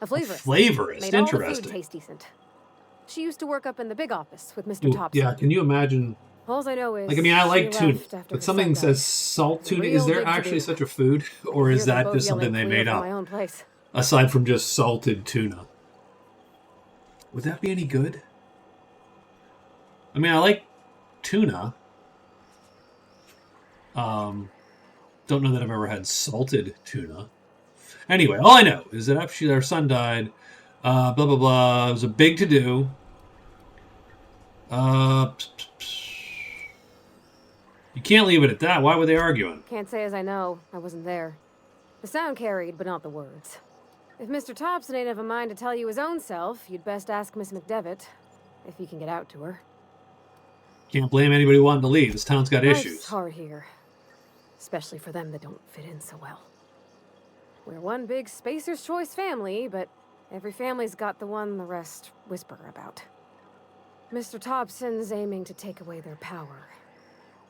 A flavorist. Flavorist, made interesting. All the food taste decent. She used to work up in the big office with Mr. Thompson. Yeah, can you imagine? All I know is, like, I mean, I like tuna, but something says salt tuna. Is there actually such a food, or is that just something they made up? Aside from just salted tuna, would that be any good? I mean, I like tuna. Don't know that I've ever had salted tuna. Anyway, all I know is that after their son died, blah, blah, blah, it was a big to-do. You can't leave it at that. Why were they arguing? Can't say as I know. I wasn't there. The sound carried, but not the words. If Mr. Thompson ain't of a mind to tell you his own self, you'd best ask Miss McDevitt, if you can get out to her. Can't blame anybody wanting to leave. This town's got issues. It's hard here. Especially for them that don't fit in so well. We're one big Spacer's Choice family, but every family's got the one the rest whisper about. Mr. Thompson's aiming to take away their power.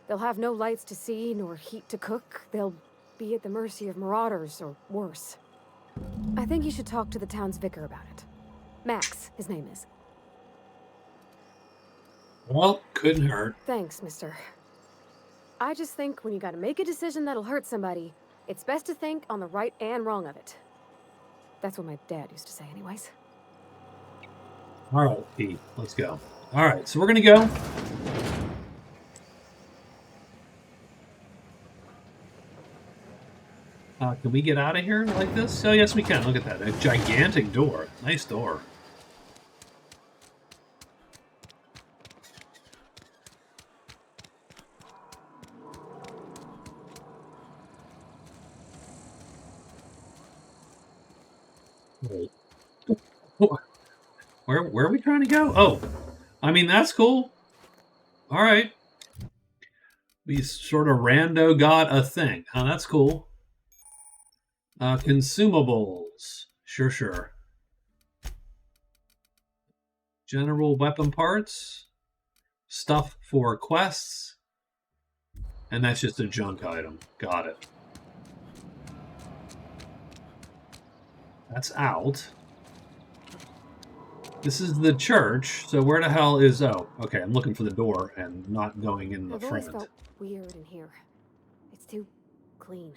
They'll have no lights to see, nor heat to cook. They'll be at the mercy of marauders, or worse. I think you should talk to the town's vicar about it. Max, his name is. Well, couldn't hurt. Thanks, mister. I just think when you gotta make a decision that'll hurt somebody, it's best to think on the right and wrong of it. That's what my dad used to say anyways. All right, Pete, let's go. All right, so we're going to go. Can we get out of here like this? Oh, yes, we can. Look at that. A gigantic door. Nice door. Wait. Where are we trying to go? Oh, I mean, that's cool. All right. We sort of rando got a thing. Oh, that's cool. Consumables. Sure. General weapon parts. Stuff for quests. And that's just a junk item. Got it. That's out. This is the church, so where the hell is... Oh, okay, I'm looking for the door and not going in the I've always front. felt weird in here. It's too clean.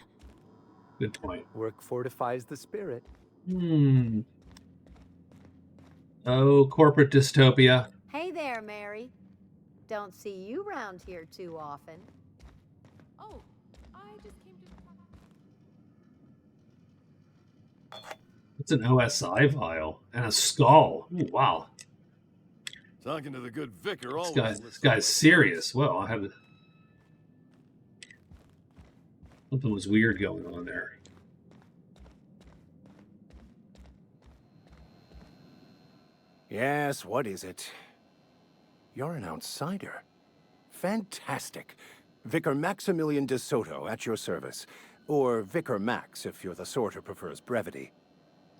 Good point. Work fortifies the spirit. Oh, corporate dystopia. Hey there, Mary. Don't see you round here too often. Oh, I just came to... It's an OSI vial and a skull. Ooh, wow. Talking to the good vicar. This guy's serious. Well, I have... Something was weird going on there. Yes, what is it? You're an outsider. Fantastic. Vicar Maximilian de Soto at your service. Or Vicar Max, if you're the sort who prefers brevity.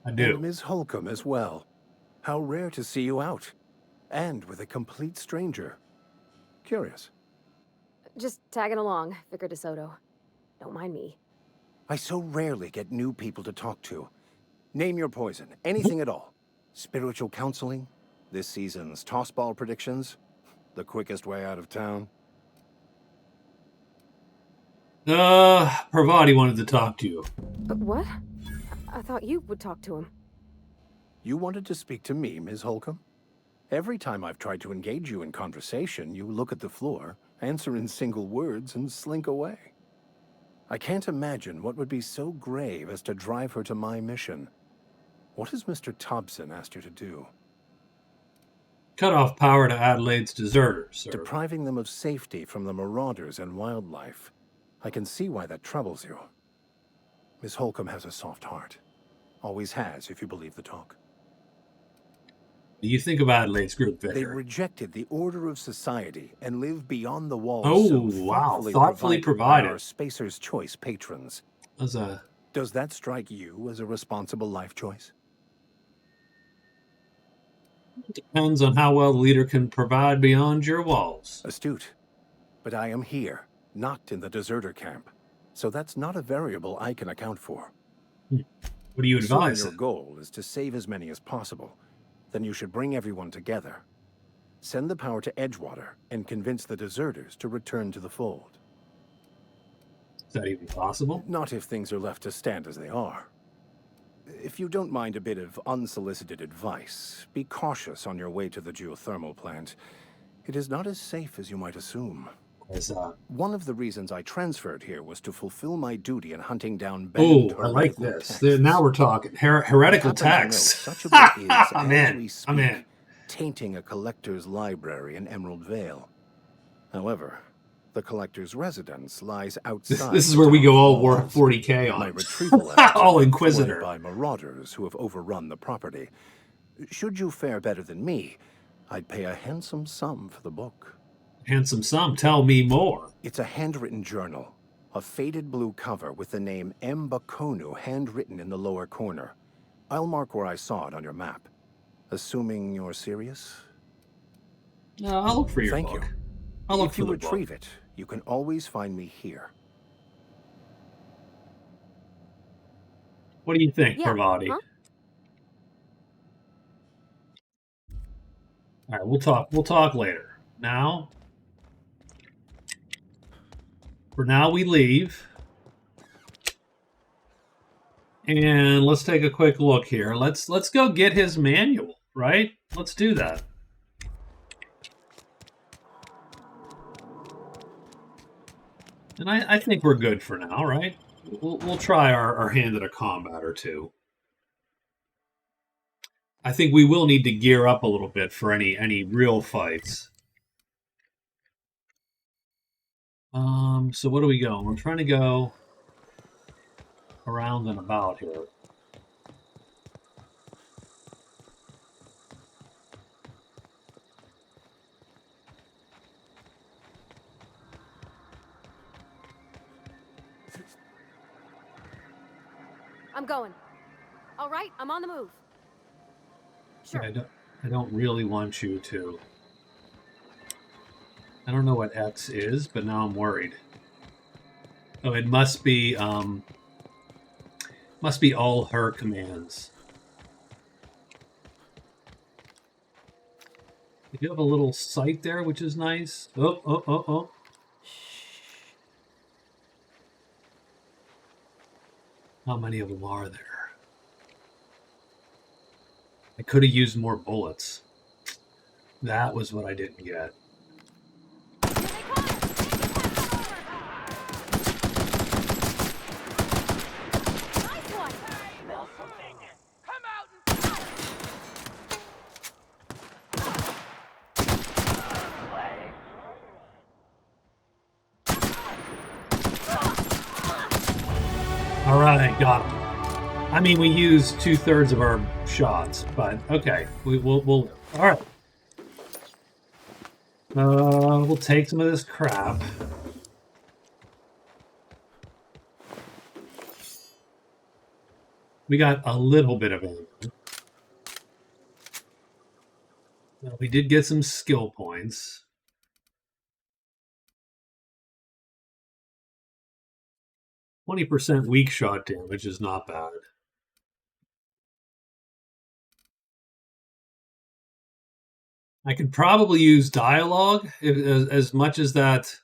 I do. And Ms. Holcomb as well. How rare to see you out. And with a complete stranger. Curious. Just tagging along, Vicar DeSoto. Don't mind me. I so rarely get new people to talk to. Name your poison. Anything at all. Spiritual counseling? This season's tossball predictions? The quickest way out of town? Parvati wanted to talk to you. What? I thought you would talk to him. You wanted to speak to me, Ms. Holcomb? Every time I've tried to engage you in conversation, you look at the floor, answer in single words, and slink away. I can't imagine what would be so grave as to drive her to my mission. What has Mr. Thompson asked you to do? Cut off power to Adelaide's deserters, sir. Depriving them of safety from the marauders and wildlife. I can see why that troubles you. Miss Holcomb has a soft heart. Always has, if you believe the talk. Do you think of Adelaide's group, Vicar? They rejected the order of society and live beyond the walls. Oh, wow. Thoughtfully provided. Our Spacer's Choice patrons. Does that strike you as a responsible life choice? Depends on how well the leader can provide beyond your walls. Astute. But I am here, not in the deserter camp. So that's not a variable I can account for. What do you advise? Assuming your goal is to save as many as possible, then you should bring everyone together. Send the power to Edgewater and convince the deserters to return to the fold. Is that even possible? Not if things are left to stand as they are. If you don't mind a bit of unsolicited advice, be cautious on your way to the geothermal plant. It is not as safe as you might assume. One of the reasons I transferred here was to fulfill my duty in hunting down Oh, I like this. Now we're talking. Heretical texts. Such a book is, I'm as in. we speak, I'm in. tainting a collector's library in Emerald Vale. However, the collector's residence lies outside. This is where we go all 40K on. My retrieval all Inquisitor. by marauders who have overrun the property. Should you fare better than me, I'd pay a handsome sum for the book. Handsome sum? Tell me more. It's a handwritten journal. A faded blue cover with the name M. Bakonu handwritten in the lower corner. I'll mark where I saw it on your map. Assuming you're serious? I'll look for your Thank book. you. I'll look if for you the retrieve book. it, you can always find me here. What do you think, Yeah, Parvati? huh? All right, we'll talk later. Now, for now we leave. And let's take a quick look here. Let's go get his manual, right? Let's do that. And I think we're good for now, right? We'll try our hand at a combat or two. I think we will need to gear up a little bit for any real fights. So what are we going? We're trying to go around and about here. I'm going. All right, I'm on the move. Sure. Yeah, I don't really want you to. I don't know what X is, but now I'm worried. Oh, it must be all her commands. You have a little sight there, which is nice. Oh. How many of them are there? I could have used more bullets. That was what I didn't get. All right, got him. I mean, we used 2/3 of our shots, but okay, we'll all right. We'll take some of this crap. We got a little bit of it. Well, we did get some skill points. %20 weak shot damage is not bad. I could probably use dialogue as much as that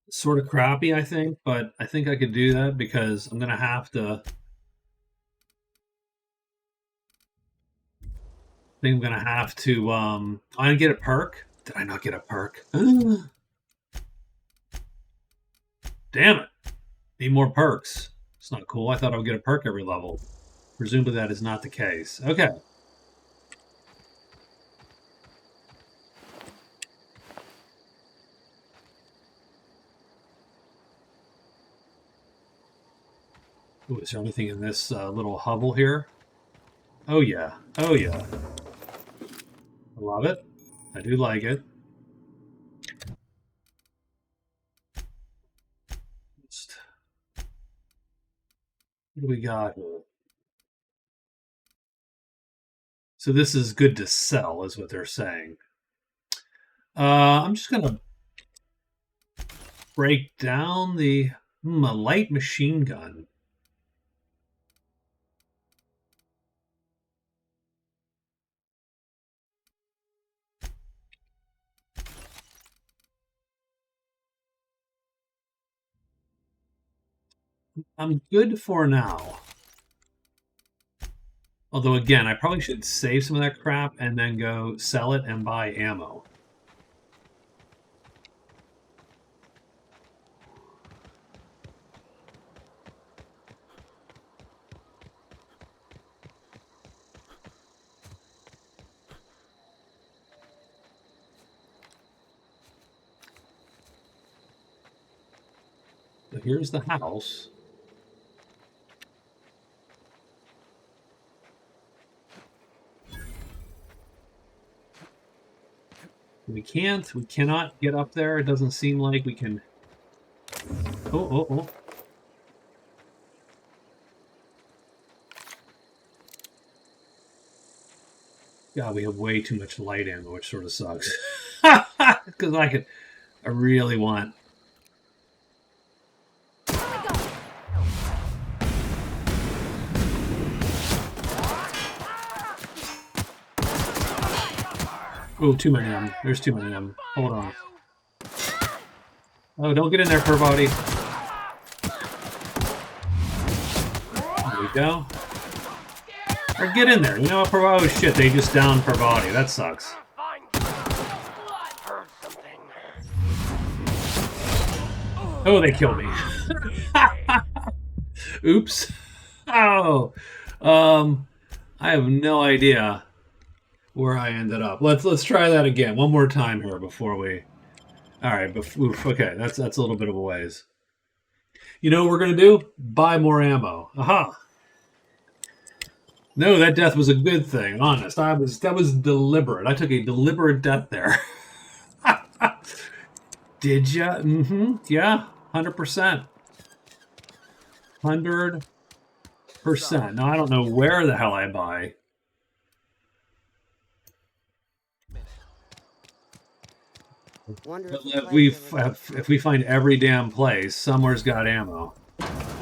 sort of crappy, I think, but I think I could do that because I'm going to have to. I think I'm going to have to. I get a perk. Did I not get a perk? Damn it. Need more perks. It's not cool. I thought I would get a perk every level. Presumably that is not the case. Okay. Ooh, is there anything in this little hovel here? Oh, yeah. Oh, yeah. I love it. I do like it. What do we got here? So this is good to sell, is what they're saying. I'm just going to break down the a light machine gun. I'm good for now. Although, again, I probably should save some of that crap and then go sell it and buy ammo. So here's the house. We cannot get up there. It doesn't seem like we can. Oh. God, we have way too much light ammo, which sort of sucks. Because I really want. Oh, too many of them. There's too many of them. Hold on. Oh, don't get in there, fur body. go. Or get in there. You know what? Oh shit, they just downed Parvati. That sucks. Oh, they killed me. Oops. Oh. I have no idea where I ended up. Let's try that again. One more time here before we. All right, oof, okay, that's a little bit of a ways. You know what we're gonna do? Buy more ammo. Aha. No, that death was a good thing. Honest, that was deliberate. I took a deliberate death there. Did ya? Mm-hmm. Yeah, 100%. 100%. Now I don't know where the hell I buy. If we find every damn place, somewhere's got ammo.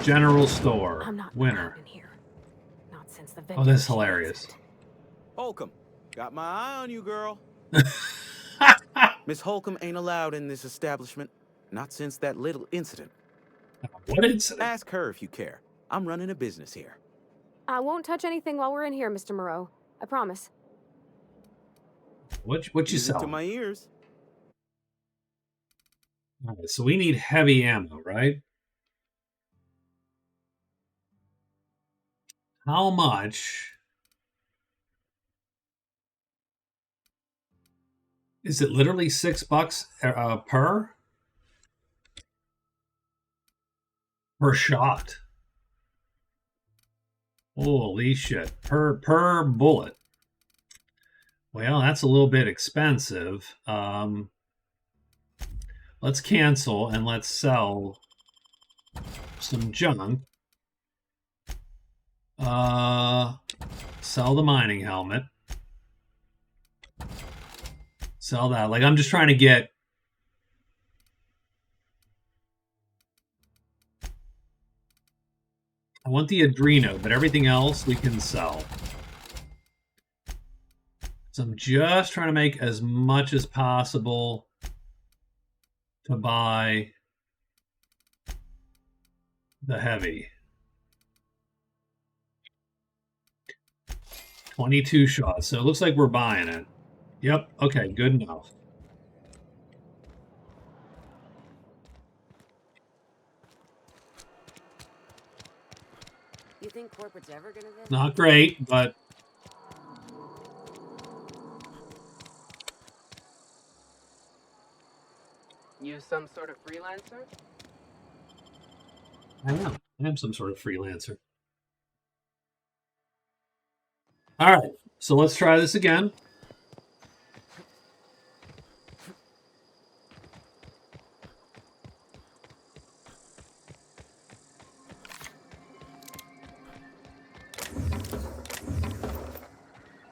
General store. Winner. Not since the Oh, that's hilarious. Holcomb, got my eye on you, girl. Miss Holcomb ain't allowed in this establishment. Not since that little incident. What incident? Ask her if you care. I'm running a business here. I won't touch anything while we're in here, Mr. Moreau. I promise. What you Music sell? to my ears. All right, so we need heavy ammo, right? How much is it? Literally $6 per shot. Holy shit! Per bullet. Well, that's a little bit expensive. Let's cancel and let's sell some junk. Sell the mining helmet. Sell that. Like, I'm just trying to get. I want the Adreno, but everything else we can sell. So I'm just trying to make as much as possible to buy the heavy. 22 shots. So it looks like we're buying it. Yep. Okay, good enough. You think corporate's ever gonna get Not great, but You some sort of freelancer? I am. I am some sort of freelancer. All right. So let's try this again.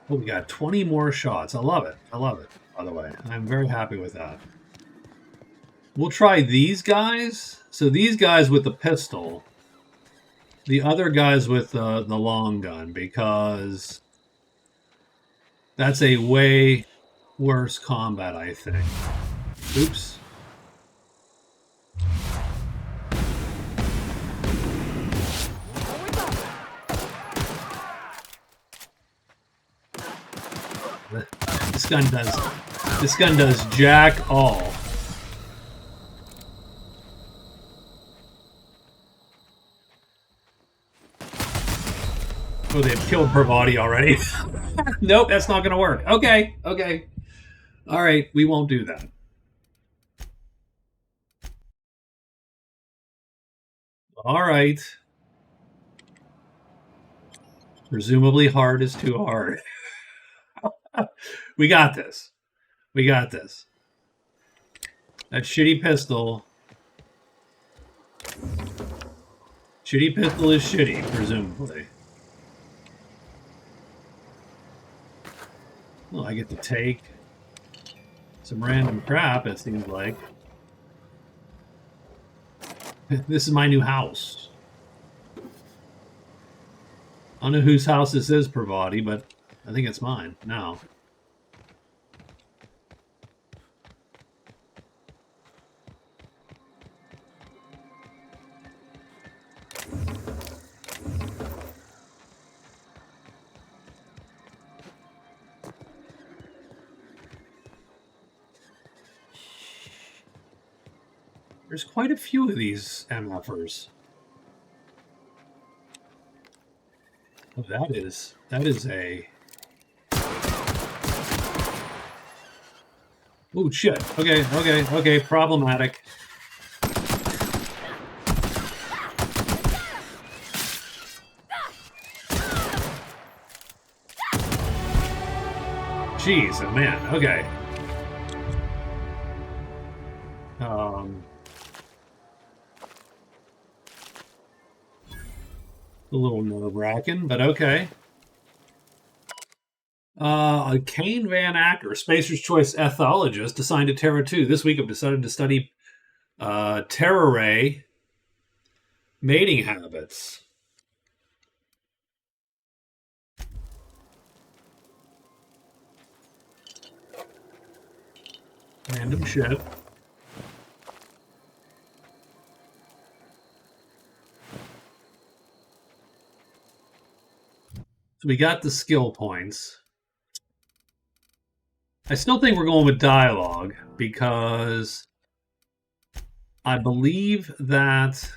Oh, we got 20 more shots. I love it. I love it, by the way. I'm very happy with that. We'll try these guys. So these guys with the pistol. The other guys with the long gun, because that's a way worse combat, I think. Oops. This gun does jack all. Oh, they've killed Parvati already. Nope, that's not going to work. Okay. All right, we won't do that. All right. Presumably hard is too hard. We got this. That shitty pistol. Shitty pistol is shitty, presumably. Well, I get to take some random crap, it seems like. This is my new house. I don't know whose house this is, Parvati, but I think it's mine now. There's quite a few of these MFers. Oh, that is a... Oh, shit. Okay, problematic. Jeez, oh man, okay. A little nerve-wracking, but okay. Kane Van Acker, Spacer's Choice ethologist, assigned to Terra 2. This week I've decided to study Terra Ray mating habits. Random shit. So we got the skill points. I still think we're going with dialogue because I believe that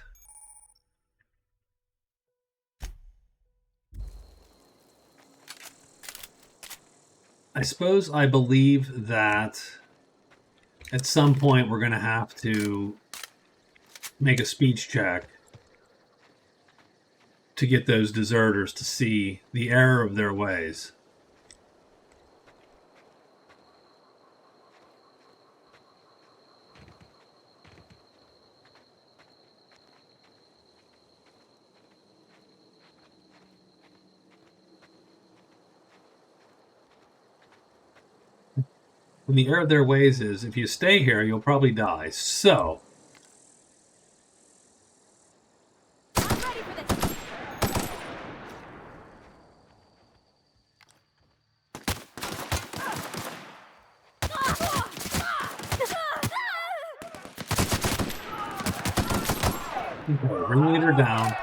I believe that at some point we're going to have to make a speech check to get those deserters to see the error of their ways. And the error of their ways is, if you stay here, you'll probably die. So... Ringleader down.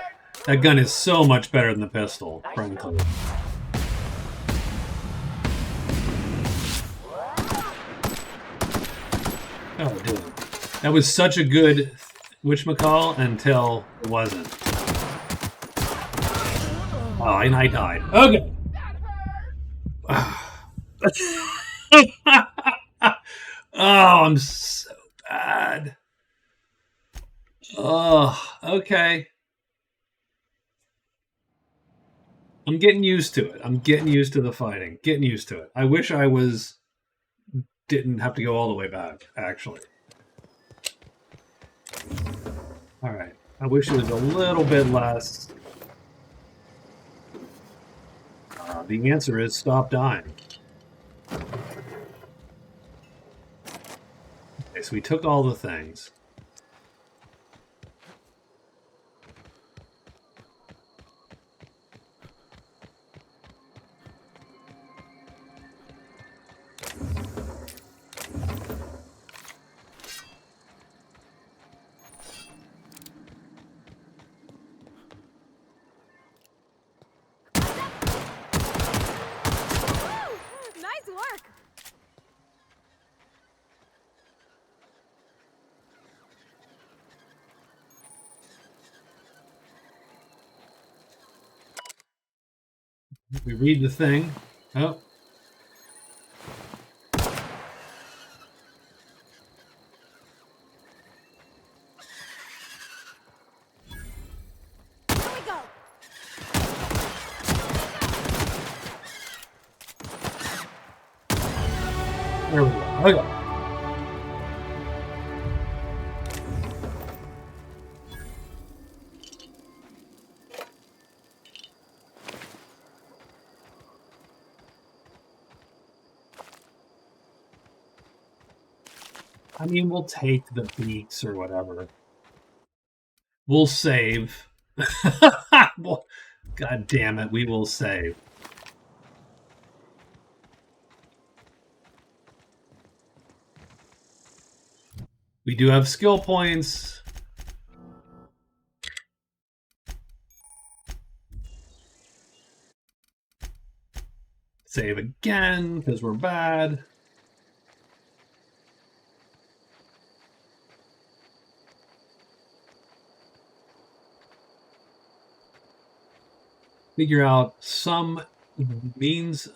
That gun is so much better than the pistol, frankly. Oh, dude. That was such a good whatchamacall until it wasn't. Oh, and I died. Okay. Oh, I'm so bad. Oh, okay. I'm getting used to it. I'm getting used to the fighting. Getting used to it. I wish I didn't have to go all the way back, actually. Alright. I wish it was a little bit less. The answer is stop dying. Okay, so we took all the things. Nice work! We read the thing. Oh. There we go. Okay. I mean, we'll take the beaks or whatever. We'll save. God damn it, we will save. We do have skill points. Save again, because we're bad. figure out some means.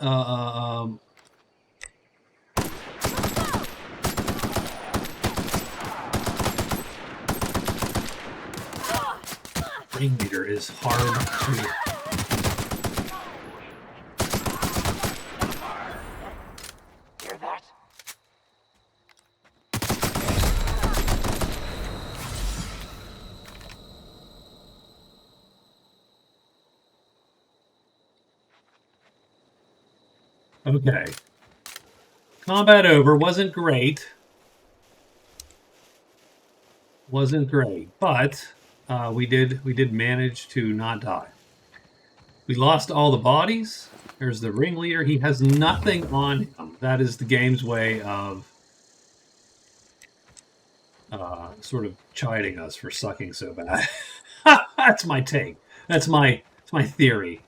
Ringleader is hard to. Hear that? Okay. Combat over. Wasn't great. Wasn't great, but we did manage to not die. We lost all the bodies. There's the ringleader. He has nothing on him. That is the game's way of sort of chiding us for sucking so bad. That's my take. That's my theory.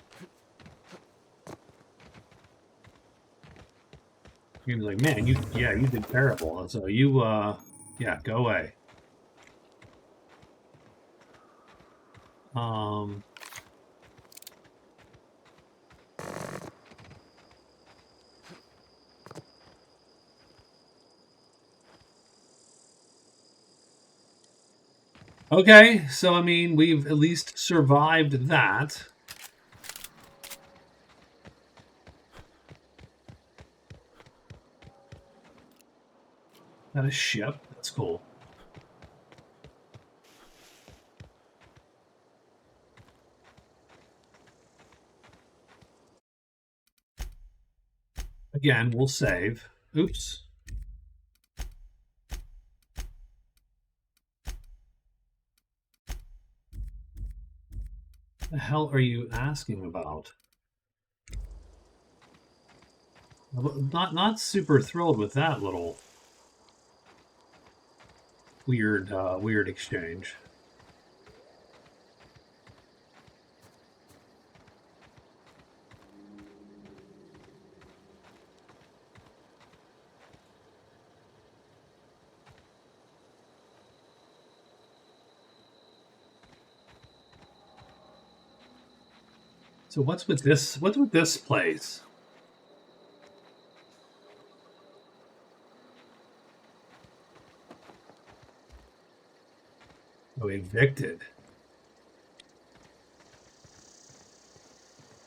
He was like, man, you did terrible. And so you yeah, go away. Okay, so I mean, we've at least survived that. That a ship? That's cool. Again, we'll save. Oops. The hell are you asking about? Not super thrilled with that little weird exchange. So what's with this? What's with this place? Oh, evicted.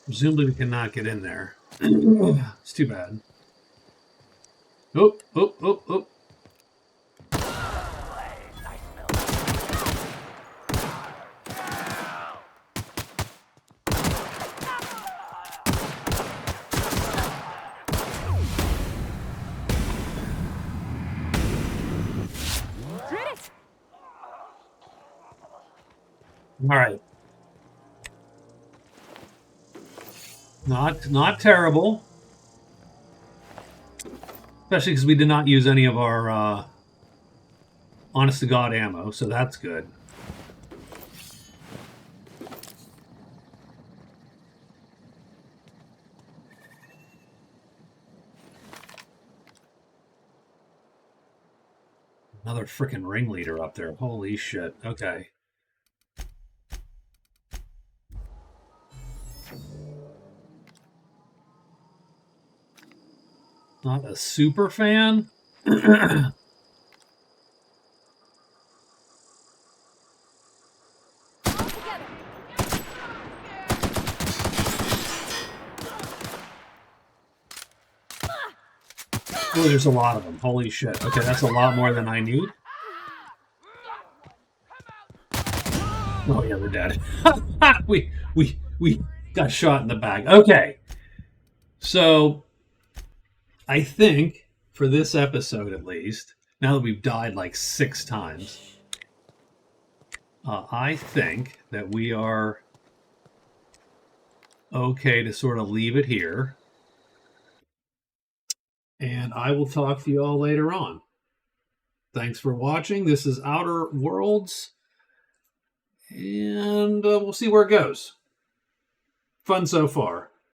Presumably we cannot get in there. It's too bad. Oh. All right. Not terrible. Especially because we did not use any of our honest to God ammo, so that's good. Another freaking ringleader up there. Holy shit. Okay. Not a super fan. Oh, there's a lot of them. Holy shit. Okay, that's a lot more than I need. Oh yeah, they're dead. we got shot in the back. Okay. So I think for this episode at least, now that we've died like 6 times, I think that we are okay to sort of leave it here. And I will talk to you all later on. Thanks for watching. This is Outer Worlds. And we'll see where it goes. Fun so far.